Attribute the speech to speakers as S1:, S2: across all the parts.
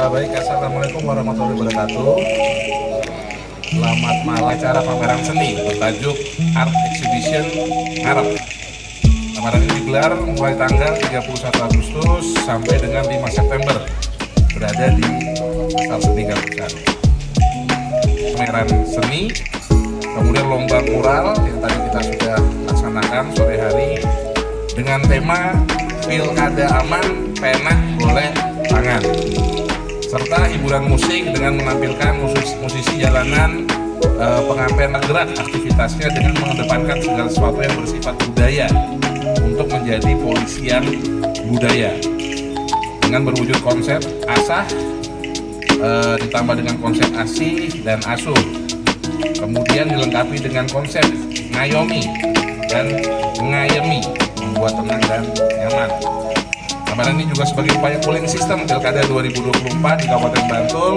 S1: Baik, assalamualaikum warahmatullahi wabarakatuh. Selamat malam. Acara pameran seni bertajuk Art Exhibition Ngarep. Pameran ini digelar mulai tanggal 31 Agustus sampai dengan 5 September. Berada di Pasar Seni Garusan. Pameran seni, kemudian lomba mural yang tadi kita sudah laksanakan sore hari dengan tema Pilkada Aman, Pena Boleh Tangan, serta hiburan musik dengan menampilkan musisi jalanan, pengampian gerak aktivitasnya dengan mengedepankan segala sesuatu yang bersifat budaya untuk menjadi polisian budaya dengan berwujud konsep asah ditambah dengan konsep asih dan asuh, kemudian dilengkapi dengan konsep ngayomi dan ngayemi, membuat tenang dan nyaman. Pameran ini juga sebagai upaya cooling system Pilkada 2024 di Kabupaten Bantul.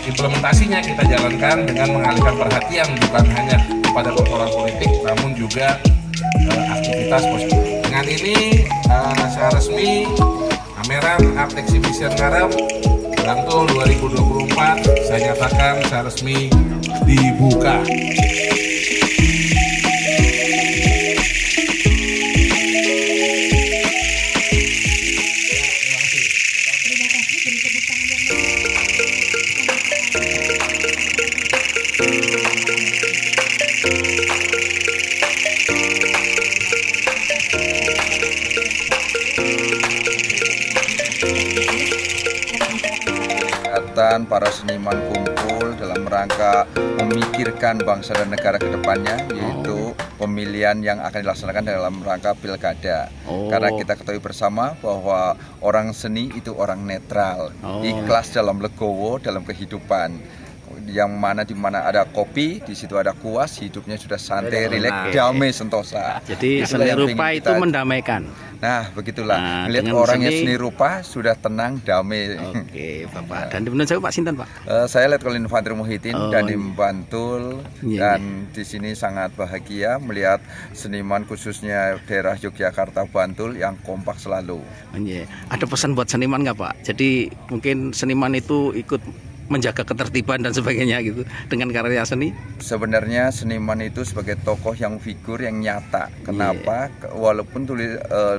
S1: Implementasinya kita jalankan dengan mengalihkan perhatian bukan hanya kepada persoalan politik, namun juga aktivitas positif. Dengan ini secara resmi pameran Art Exhibition Ngarep Bantul 2024 saya nyatakan secara resmi dibuka.
S2: Para seniman kumpul dalam rangka memikirkan bangsa dan negara ke depannya, yaitu pemilihan yang akan dilaksanakan dalam rangka pilkada. Karena kita ketahui bersama bahwa orang seni itu orang netral, ikhlas dalam legowo dalam kehidupan. Yang mana di mana ada kopi, di situ ada kuas, hidupnya sudah santai, rileks, damai, sentosa.
S3: Jadi seni rupa itu mendamaikan.
S2: Nah, begitulah. Melihat orang yang seni rupa sudah tenang, damai.
S3: Oke, Bapak. Dan di saya Pak Sinten, Pak?
S2: Saya Letkol Infantri Muhyiddin dan di Bantul. Dan di sini sangat bahagia melihat seniman khususnya daerah Yogyakarta Bantul yang kompak selalu.
S3: Ada pesan buat seniman nggak, Pak? Jadi mungkin seniman itu ikut menjaga ketertiban dan sebagainya gitu dengan karya seni.
S2: Sebenarnya seniman itu sebagai tokoh yang figur yang nyata. Kenapa? Walaupun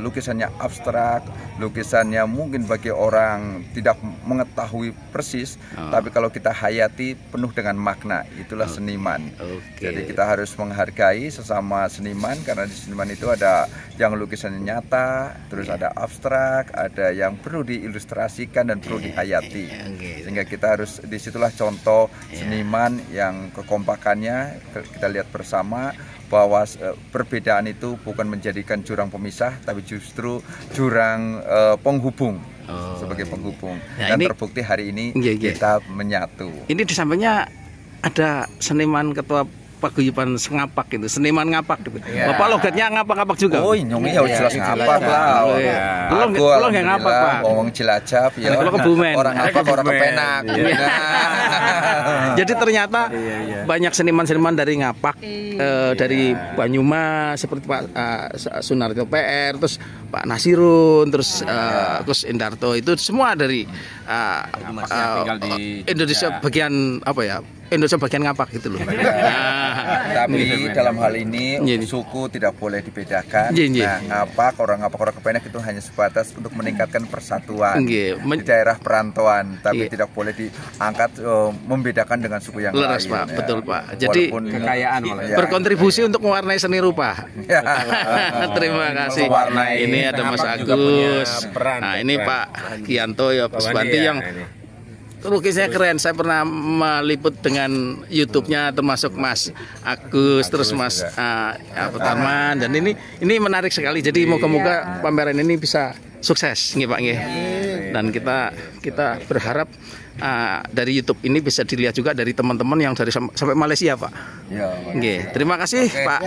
S2: lukisannya abstrak, lukisannya mungkin bagi orang tidak mengetahui persis, tapi kalau kita hayati penuh dengan makna, itulah seniman. Jadi kita harus menghargai sesama seniman, karena di seniman itu ada yang lukisannya nyata, terus ada abstrak, ada yang perlu diilustrasikan dan perlu dihayati. Sehingga kita harus, disitulah contoh seniman yang kekompakannya kita lihat bersama bahwa perbedaan itu bukan menjadikan jurang pemisah, tapi justru jurang penghubung, sebagai penghubung. Dan terbukti hari ini kita menyatu.
S3: Ini di sampingnya ada seniman ketua paguyuban ngapak itu, seniman ngapak. Bapak logatnya ngapak-ngapak juga.
S2: Oh, nyong ya jelas ngapak lah.
S3: Kalau nggak ngapak, Pak.
S2: Ngomong Cilacap ya.
S3: Kalau Kebumen.
S2: Orang ngapak, orang Kepenak.
S3: Jadi ternyata banyak seniman-seniman dari ngapak, dari Banyumas seperti Pak Sunarto PR, terus Pak Nasirun, terus Gus Indarto, itu semua dari Indonesia bagian apa ya? Indonesia bagian ngapak gitu loh.
S2: Tapi dalam hal ini suku tidak boleh dibedakan. Nah, ngapak, orang Kepenak itu hanya sebatas untuk meningkatkan persatuan di daerah perantauan, tapi tidak boleh diangkat membedakan dengan suku yang lain.
S3: Pak, betul Pak. Jadi
S1: kekayaan
S3: berkontribusi untuk mewarnai seni rupa. Terima kasih. Ini ada Mas Agus. Nah, ini Pak Kianto ya, Pak Banti yang lukisnya keren. Saya pernah meliput dengan YouTube-nya, termasuk Mas Agus, terus Mas Tarman, dan ini menarik sekali. Jadi moga-moga pameran ini bisa sukses, nggih Pak, nggih. Dan kita berharap dari YouTube ini bisa dilihat juga dari teman-teman yang dari sampai Malaysia, Pak. Nggih. Terima kasih Pak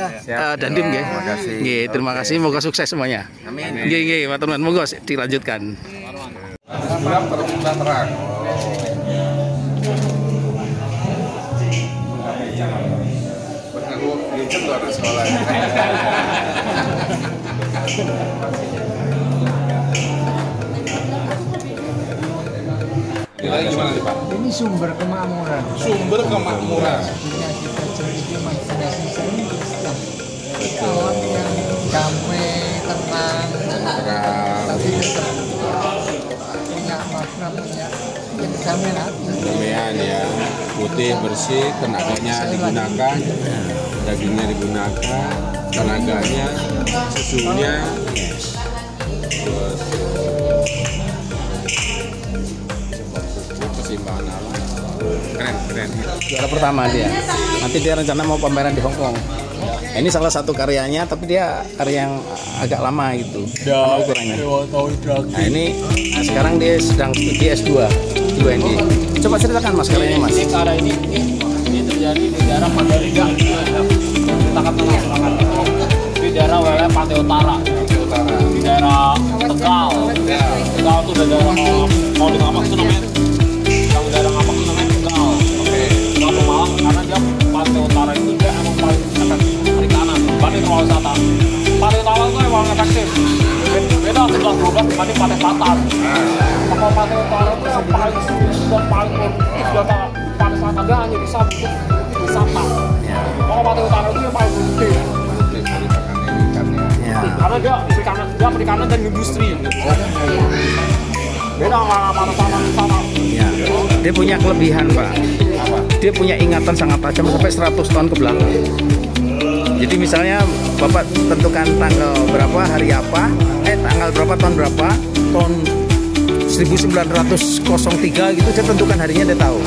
S3: Dandim, nggih. Nggih, terima kasih, moga sukses semuanya. Amin. Nggih, Pak Tarman, moga dilanjutkan.
S1: Bulan terbuka terang. Nilai gimana nih Pak?
S4: Ini sumber kemakmuran.
S1: Sumber kemakmuran.
S4: Artinya kita jadi imajinasi seni alam yang damai, tenang, tapi tetap punya makna, punya kedamaian hati.
S5: Kedamaian ya, putih bersih, tenaganya digunakan, dagingnya digunakan, tenaganya, susunya, terus keseimbangan alam. Keren.
S3: Juara pertama dia. Nanti dia rencana mau pameran di Hong Kong. Ini salah satu karyanya, tapi dia karya yang agak lama gitu. Sama ukurannya. Nah ini sekarang dia sedang studi S2 di UND. Coba ceritakan Mas karyanya Mas.
S6: Ini karya ini terjadi di daerah Mandalika. Kita kan selatan di daerah wilayah Pantai Utara. Di daerah Tegal. Tegal itu daerah mau di Ngamak itu namanya. Yang daerah Ngamak itu namanya Tegal. Kenapa Malang? Karena dia Pantai Utara itu dia emang paling efektif perikanan dibanding rumah wisata. Pantai Utara itu emang efektif. Beda 11-12 dibanding Pantai Selatan. Kalau Pantai Utara itu yang paling sulit dan paling produktif data Pantai Selatan dia hanya bisa untuk wisata. Kalau Pantai Utara itu yang paling produktif. Karena dia perikanan dan industri. Beda sama wisata.
S3: Ya. Dia punya kelebihan Pak. Dia punya ingatan sangat tajam sampai 100 tahun ke belakang. Jadi misalnya Bapak tentukan tanggal berapa, hari apa, tanggal berapa, tahun berapa, tahun 1903 gitu, dia tentukan harinya, dia tahu.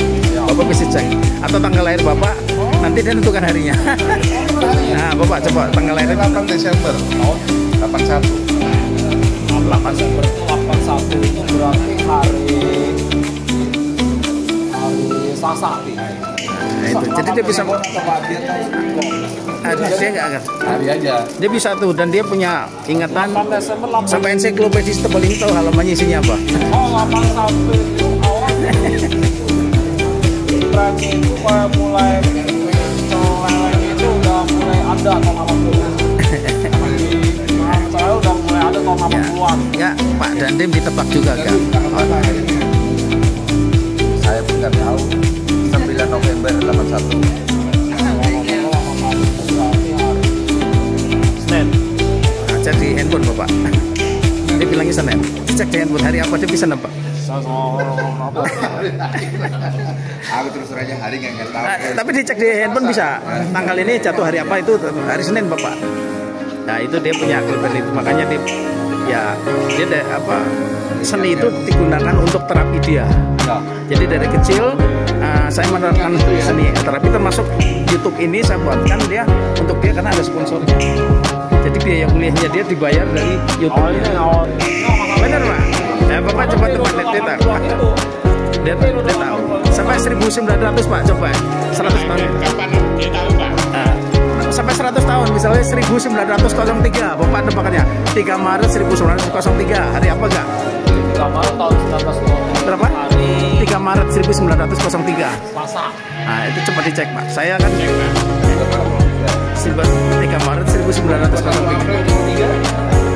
S3: Bapak bisa cek. Atau tanggal lahir Bapak, nanti dia tentukan harinya. Nah Bapak coba tanggal lahirnya
S1: 8 Desember tahun 81.
S6: 8 Desember itu 81 itu berarti hari Selasa.
S3: Nah, itu. Jadi dia bisa saya nggak akan.
S1: Hari aja.
S3: Dia bisa tuh, dan dia punya ingatan
S6: 8 Desember 8
S3: sampai ensiklopedis tebal ini tahu halamannya isinya apa.
S6: Oh 81 itu awal tren itu kayak mulai celeng itu udah mulai ada tahun 80. Saya udah mulai ada tahun 80-an.
S3: Ya, Pak Dandim ditebak juga kan.
S2: Saya pun nggak tahu. 9 November 81.
S6: Senin.
S3: Nah, cek di handphone Bapak. Dia bilangnya Senin. Cek di handphone hari apa dia bisa nebak.
S2: Aku terus aja hari nggak tahu.
S3: Nah, tapi dicek di handphone bisa. Tanggal ini jatuh hari apa, itu hari Senin Bapak. Nah itu dia punya kelebihan itu, makanya dia seni itu digunakan untuk terapi dia. Jadi dari kecil saya menerapkan seni terapi, termasuk YouTube ini saya buatkan dia untuk dia karena ada sponsornya. Jadi biaya kuliahnya dia dibayar dari YouTube. Bener Pak? Ya Bapak coba teman dia tahu. Dia tahu. Sampai 1900 Pak, coba 100 tahun.
S5: Kapan dia tahu Pak?
S3: Sampai 100 tahun, misalnya 1903, Bapak tebakannya 3 Maret 1903, hari apa enggak?
S6: 3 Maret tahun 1903.
S3: Berapa? 3 Maret 1903.
S6: Selasa.
S3: Nah itu coba dicek Pak, saya kan 3 Maret 1903.